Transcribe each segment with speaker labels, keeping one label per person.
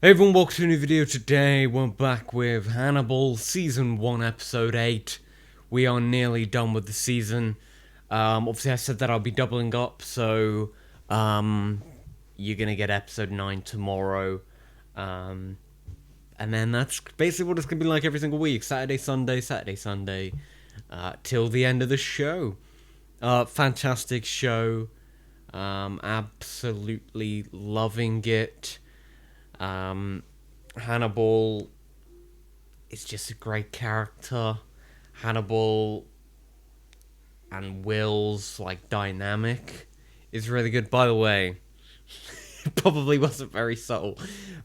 Speaker 1: Hey everyone, welcome to a new video. Today we're back with Hannibal, Season 1, Episode 8. We are nearly done with the season. Obviously I said that I'll be doubling up, so you're gonna get Episode 9 tomorrow. And then that's basically what it's gonna be like every single week. Saturday, Sunday, till the end of the show. Fantastic show. Absolutely loving it. Hannibal is just a great character. Hannibal and Will's dynamic is really good. By the way, it probably wasn't very subtle,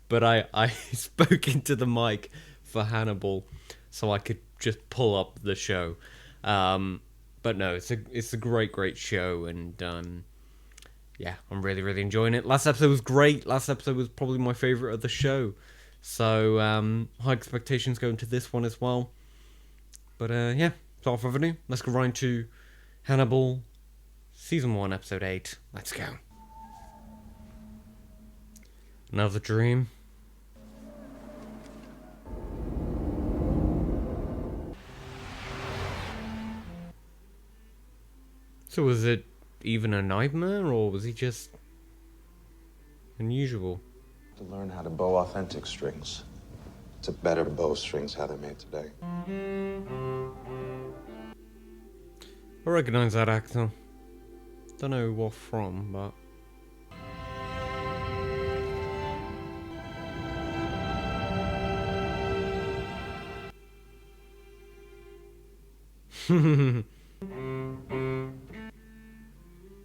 Speaker 1: but I spoke into the mic for Hannibal so I could just pull up the show. But no, it's a great show, and yeah, I'm really enjoying it. Last episode was great. Last episode was probably my favourite of the show. So, high expectations going to this one as well. But, yeah, without further ado, let's go right into Hannibal, Season 1, Episode 8. Let's go. Another dream. So was it even a nightmare, or was he just unusual?
Speaker 2: To learn how to bow authentic strings. To better bow strings how they're made today.
Speaker 1: I recognise that actor. Don't know what from, but...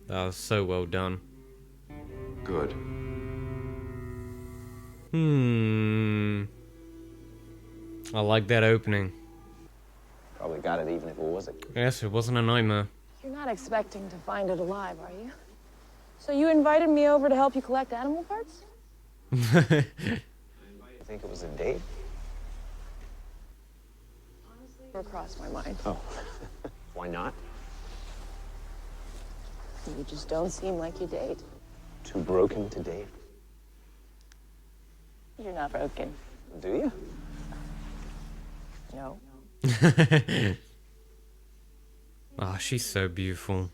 Speaker 1: That was so well done.
Speaker 2: Good.
Speaker 1: I like that opening.
Speaker 3: Probably got it even if it wasn't.
Speaker 1: Yes, it wasn't a nightmare.
Speaker 4: You're not expecting to find it alive, are you? So you invited me over to help you collect animal parts?
Speaker 3: You think it was a date?
Speaker 4: Never crossed my mind.
Speaker 3: Oh. Why not?
Speaker 4: You just don't seem like you date.
Speaker 3: Too broken to date.
Speaker 4: You're not broken.
Speaker 3: Do you?
Speaker 4: No.
Speaker 1: Ah, she's so beautiful.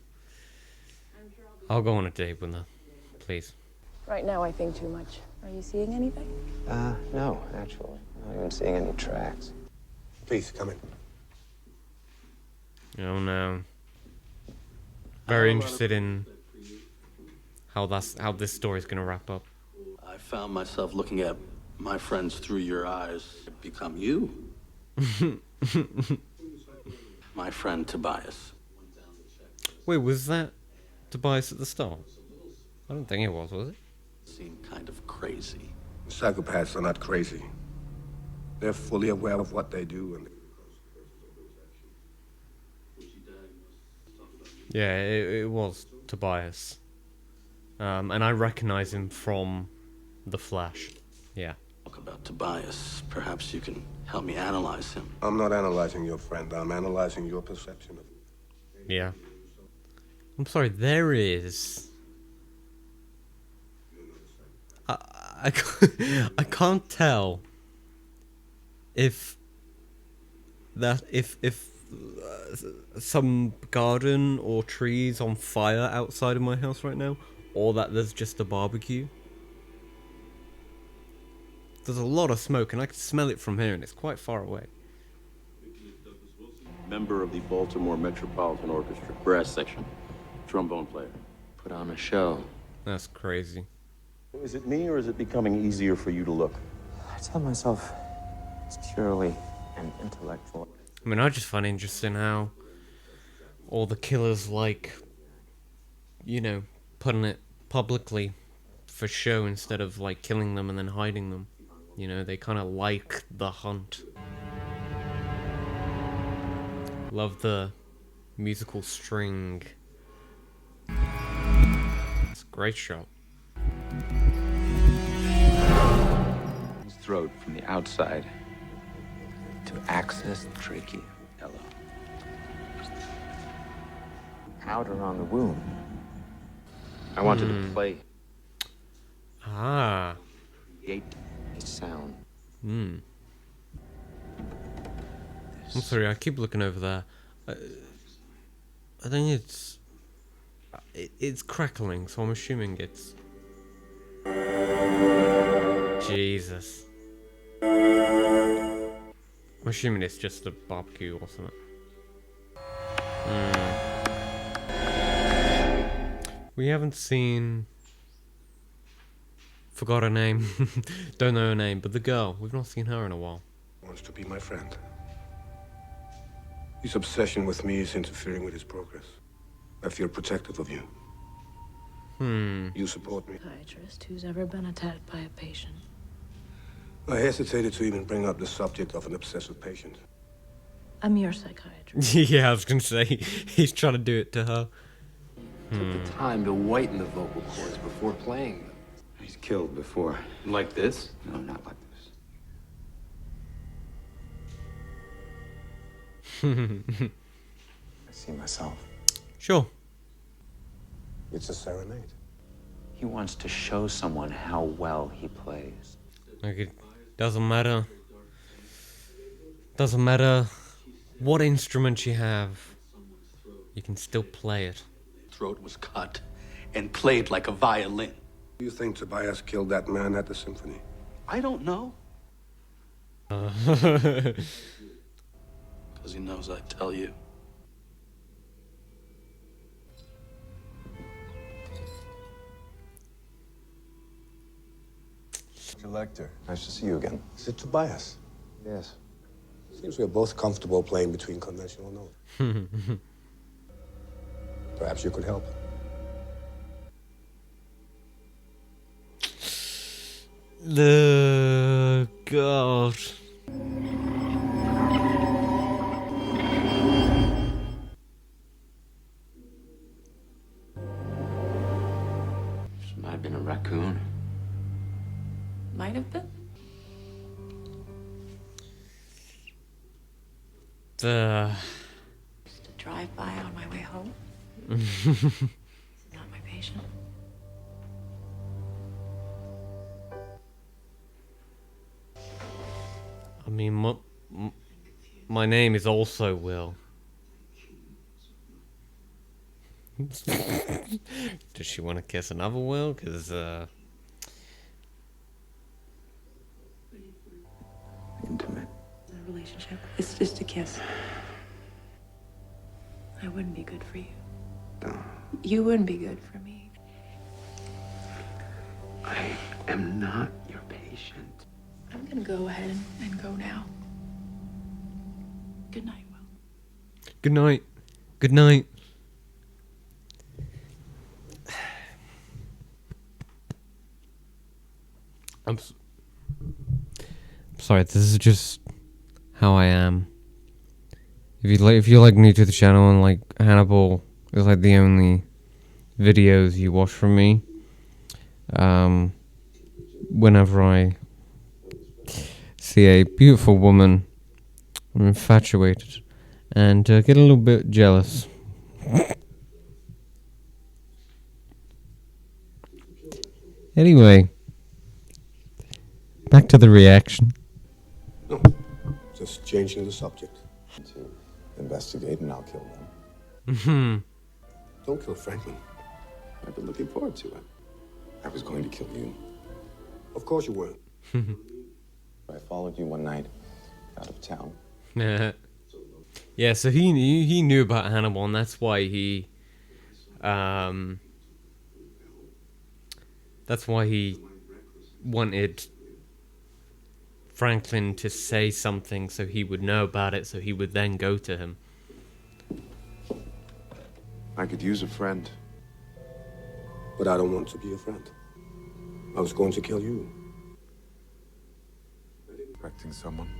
Speaker 1: I'll go on a date with her, please.
Speaker 4: Right now I think too much. Are you seeing anything?
Speaker 3: No, actually. I'm not even seeing any tracks.
Speaker 2: Please, come in.
Speaker 1: Oh no. Very interested in how this story's gonna wrap up.
Speaker 5: I found myself looking at my friends through your eyes. Become you. My friend Tobias.
Speaker 1: Wait, was that Tobias at the start? I don't think it was it?
Speaker 5: Seemed kind of crazy.
Speaker 6: Psychopaths are not crazy. They're fully aware of what they do and
Speaker 1: Yeah, it was Tobias. And I recognize him from The Flash. Yeah.
Speaker 5: Talk about Tobias. Perhaps you can help me analyze him.
Speaker 6: I'm not analyzing your friend. I'm analyzing your perception of him.
Speaker 1: Yeah. I'm sorry, there is... I can't tell if some garden or trees on fire outside of my house right now, or that there's just a barbecue. There's a lot of smoke and I can smell it from here and it's quite far away.
Speaker 7: Member of the Baltimore Metropolitan Orchestra, brass section, trombone player.
Speaker 3: Put on a show.
Speaker 1: That's crazy.
Speaker 7: Is it me, or is it becoming easier for you to look?
Speaker 3: I tell myself it's purely an intellectual.
Speaker 1: I mean, I just find it interesting how all the killers putting it publicly for show instead of killing them and then hiding them. You know, they kind of like the hunt. Love the musical string. It's a great shot.
Speaker 8: His throat from the outside to access the trachea.
Speaker 3: Hello. Powder on the wound.
Speaker 8: I wanted to play,
Speaker 1: Ah.
Speaker 8: create
Speaker 3: by sound.
Speaker 1: I'm sorry, I keep looking over there. I think it's crackling, so I'm assuming it's... Jesus. I'm assuming it's just a barbecue or something. We haven't seen... Forgot her name. Don't know her name, but the girl. We've not seen her in a while.
Speaker 6: Wants to be my friend. His obsession with me is interfering with his progress. I feel protective of you. You support me.
Speaker 4: Psychiatrist who's ever been attacked by a patient.
Speaker 6: I hesitated to even bring up the subject of an obsessive patient.
Speaker 4: I'm your psychiatrist.
Speaker 1: Yeah, I was gonna say, he's trying to do it to her.
Speaker 9: Took the time to whiten the vocal cords before playing them.
Speaker 8: He's killed before.
Speaker 9: Like this?
Speaker 8: No, not like this.
Speaker 2: I see myself.
Speaker 1: Sure.
Speaker 6: It's a serenade.
Speaker 3: He wants to show someone how well he plays.
Speaker 1: Like, it doesn't matter. Doesn't matter what instrument you have. You can still play it.
Speaker 5: Throat was cut and played like a violin.
Speaker 6: Do you think Tobias killed that man at the symphony?
Speaker 5: I don't know. Because he knows I'd tell you.
Speaker 2: Mr. Lecter, nice to see you again.
Speaker 6: Is it Tobias?
Speaker 2: Yes.
Speaker 6: Seems we're both comfortable playing between conventional notes. Perhaps you could help.
Speaker 1: The God.
Speaker 8: This might have been a raccoon.
Speaker 4: Might have been.
Speaker 1: The...
Speaker 4: Just to drive by on my way home. He's not my patient.
Speaker 1: I mean, my name is also Will. Does she want to kiss another Will? Because,
Speaker 8: Intimate.
Speaker 4: A relationship. It's just a kiss. I wouldn't be good for you.
Speaker 8: No.
Speaker 4: You wouldn't be good for me.
Speaker 8: I am not your patient.
Speaker 4: I'm gonna go ahead and go now. Good night, Will.
Speaker 1: good night. Good night. I'm sorry, this is just how I am. If you're like new to the channel and like Hannibal is like the only videos you watch from me, whenever I see a beautiful woman, I'm infatuated and get a little bit jealous. Anyway, back to the reaction.
Speaker 6: No, just changing the subject.
Speaker 2: To investigate and I'll kill them.
Speaker 6: Don't kill Franklin.
Speaker 2: I've been looking forward to it. I was going to kill you.
Speaker 6: Of course you weren't.
Speaker 2: I followed you one night out of town.
Speaker 1: Yeah, so he knew about Hannibal, and that's why he wanted Franklin to say something so he would know about it, so he would then go to him.
Speaker 2: I could use a friend.
Speaker 6: But I don't want to be a friend. I was going to kill you.
Speaker 2: Correcting someone?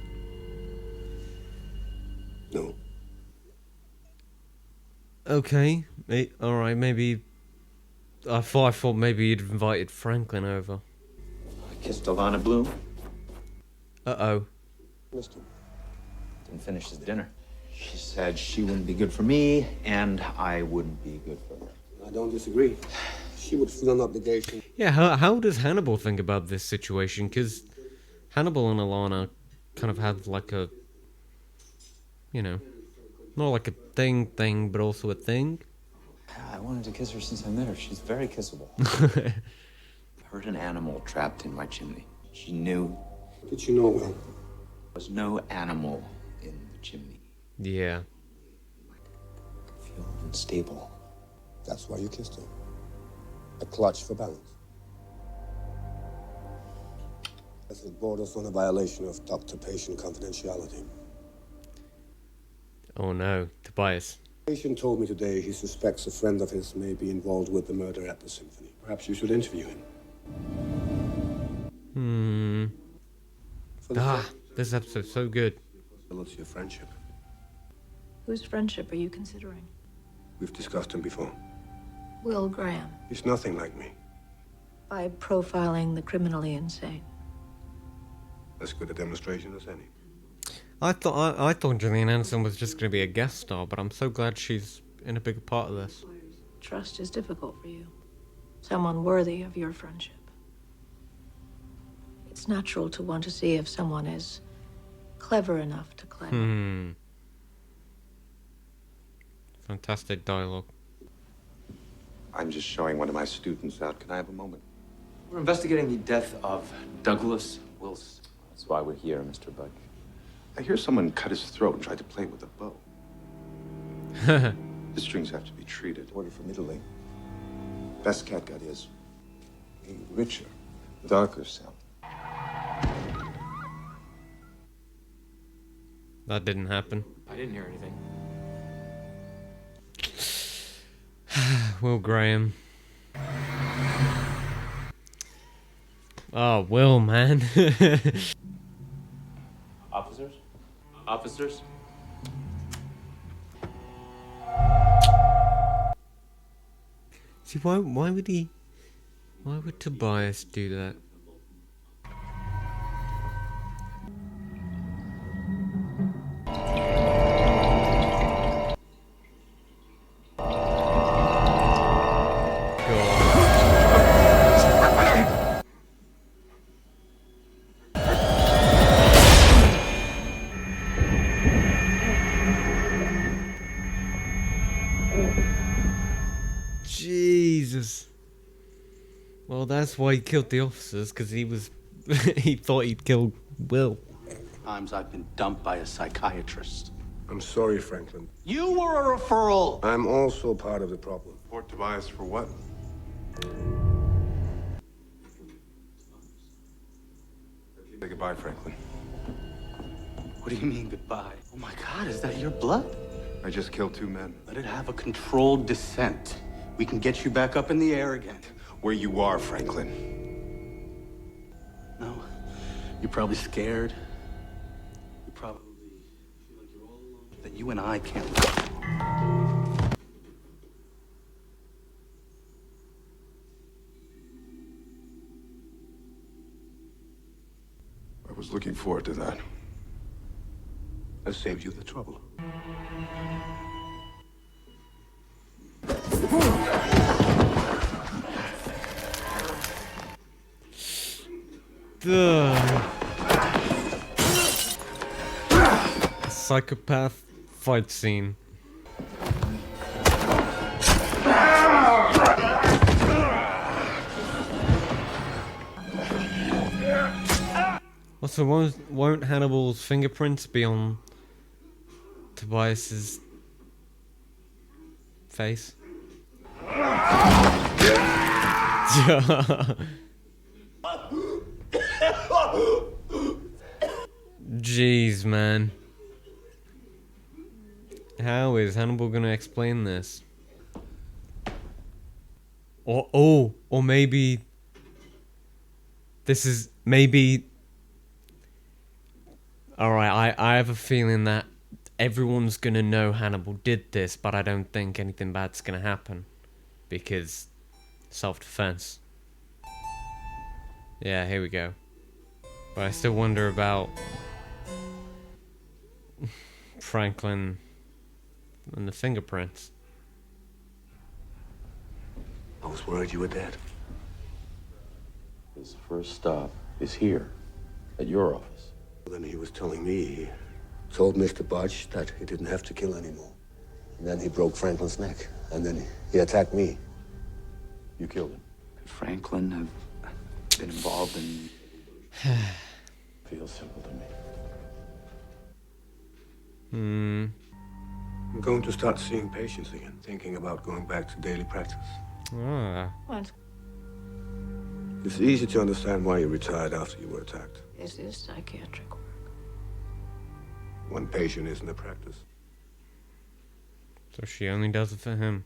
Speaker 6: No.
Speaker 1: Okay, alright, maybe... I thought maybe he'd invited Franklin over.
Speaker 8: I kissed Alana Bloom.
Speaker 1: Uh-oh.
Speaker 6: Mister.
Speaker 3: Didn't finish his dinner. She said she wouldn't be good for me, and I wouldn't be good for her.
Speaker 6: I don't disagree. She would feel an obligation.
Speaker 1: Yeah, how does Hannibal think about this situation? Because Hannibal and Alana kind of have like a, you know, not like a thing, but also a thing.
Speaker 3: I wanted to kiss her since I met her. She's very kissable. I heard an animal trapped in my chimney. She knew
Speaker 6: Did you know, Will?
Speaker 3: there was no animal in the chimney.
Speaker 1: Yeah.
Speaker 3: I feel unstable.
Speaker 6: That's why you kissed her. A clutch for balance. As it borders on a violation of doctor-patient confidentiality.
Speaker 1: Oh no, Tobias.
Speaker 6: Patient told me today he suspects a friend of his may be involved with the murder at the symphony. Perhaps you should interview him. For the
Speaker 1: This episode's so good.
Speaker 6: possibility of friendship.
Speaker 10: Whose friendship are you considering?
Speaker 6: We've discussed him before.
Speaker 10: Will Graham,
Speaker 6: He's nothing like me.
Speaker 10: by profiling the criminally insane.
Speaker 6: As good a demonstration as any.
Speaker 1: I thought Gillian Anderson was just going to be a guest star, but I'm so glad she's in a bigger part of this.
Speaker 10: Trust is difficult for you. Someone worthy of your friendship. It's natural to want to see if someone is clever enough to claim it.
Speaker 1: Fantastic dialogue.
Speaker 2: I'm just showing one of my students out. Can I have a moment?
Speaker 8: We're investigating the death of Douglas Wilson.
Speaker 3: That's why we're here, Mr. Budge.
Speaker 2: I hear someone cut his throat and tried to play with a bow. The strings have to be treated. Ordered from Italy. Best cat gut is a richer, darker sound.
Speaker 1: That didn't happen.
Speaker 8: I didn't hear anything.
Speaker 1: Will Graham. Oh, Will, man.
Speaker 7: Officers? Officers?
Speaker 1: See, why would Tobias do that? Jesus. Well, that's why he killed the officers, because he was... he thought he'd killed Will.
Speaker 5: Times I've been dumped by a psychiatrist.
Speaker 6: I'm sorry, Franklin.
Speaker 5: You were a referral.
Speaker 6: I'm also part of the problem.
Speaker 2: Report Tobias for what? Say goodbye, Franklin.
Speaker 5: What do you mean goodbye? Oh my God, is that your blood?
Speaker 2: I just killed 2 men.
Speaker 5: Let it have a controlled descent. We can get you back up in the air again.
Speaker 2: Where you are, Franklin.
Speaker 5: No, you're probably scared. You probably feel like you're all alone. That you and I can't live.
Speaker 2: I was looking forward to that.
Speaker 6: I saved you the trouble.
Speaker 1: Psychopath fight scene. Also, won't Hannibal's fingerprints be on Tobias's face? Jeez, man. How is Hannibal gonna explain this? Or maybe this is maybe. Alright, I have a feeling that everyone's gonna know Hannibal did this, but I don't think anything bad's gonna happen. Because self-defense. Yeah, here we go. But I still wonder about Franklin and the fingerprints.
Speaker 6: I was worried you were dead.
Speaker 7: His first stop is here. At your office?
Speaker 6: Then he was telling me he told Mr. Budge that he didn't have to kill anymore. And then he broke Franklin's neck. And then he attacked me.
Speaker 7: You killed him?
Speaker 3: Could Franklin have been involved in...
Speaker 7: Feels simple to me.
Speaker 6: I'm going to start seeing patients again, thinking about going back to daily practice.
Speaker 1: Ah.
Speaker 10: What?
Speaker 6: It's easy to understand why you retired after you were attacked.
Speaker 10: This is psychiatric work.
Speaker 6: One patient isn't a practice.
Speaker 1: So she only does it for him.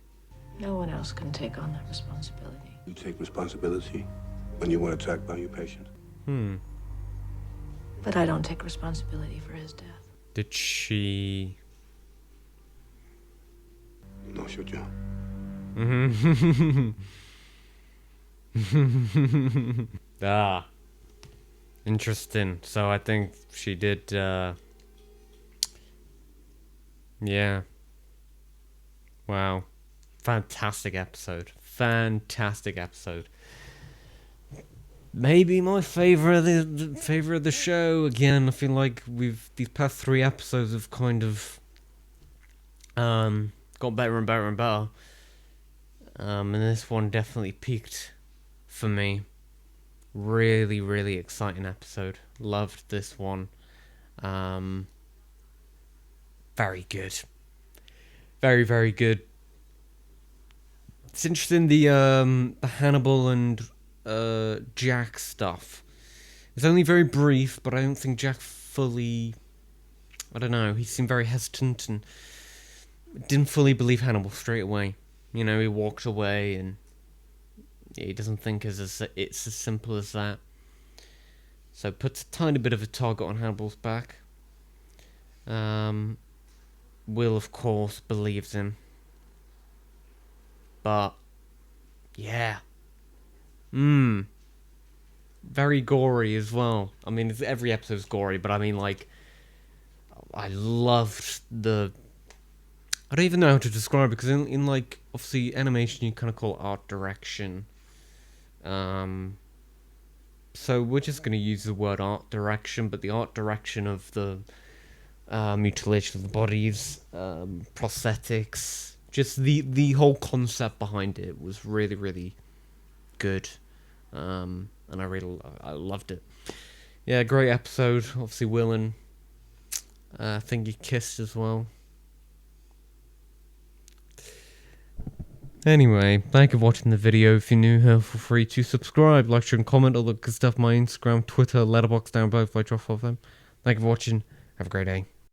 Speaker 10: No one else can take on that responsibility.
Speaker 6: You take responsibility when you were attacked by your patient.
Speaker 10: But I don't take responsibility for his death.
Speaker 1: Did she...
Speaker 6: No, should you?
Speaker 1: Ah. Interesting. So I think she did, yeah. Wow. Fantastic episode. Fantastic episode. Maybe my favorite of the show. Again, I feel like these past 3 episodes have kind of got better and better and better. And this one definitely peaked for me. Really, really exciting episode. Loved this one. Very good. Very, very good. It's interesting the Hannibal and Jack stuff. It's only very brief, but I don't think Jack fully... I don't know, he seemed very hesitant and didn't fully believe Hannibal straight away. You know, he walked away and he doesn't think it's as simple as that. So puts a tiny bit of a target on Hannibal's back. Will, of course, believes him. But, yeah. Very gory as well. I mean, every episode's gory, but I mean, like, I loved the... I don't even know how to describe it, because in like, obviously, animation, you kind of call it art direction. So we're just going to use the word art direction, but the art direction of the mutilation of the bodies, prosthetics, just the whole concept behind it was really, really good. And I loved it. Yeah, great episode. Obviously, Will and I think he kissed as well. Anyway, thank you for watching the video. If you're new here, feel free to subscribe, like, share, and comment. All the good stuff. My Instagram, Twitter, Letterboxd down below if I drop off them. Thank you for watching. Have a great day.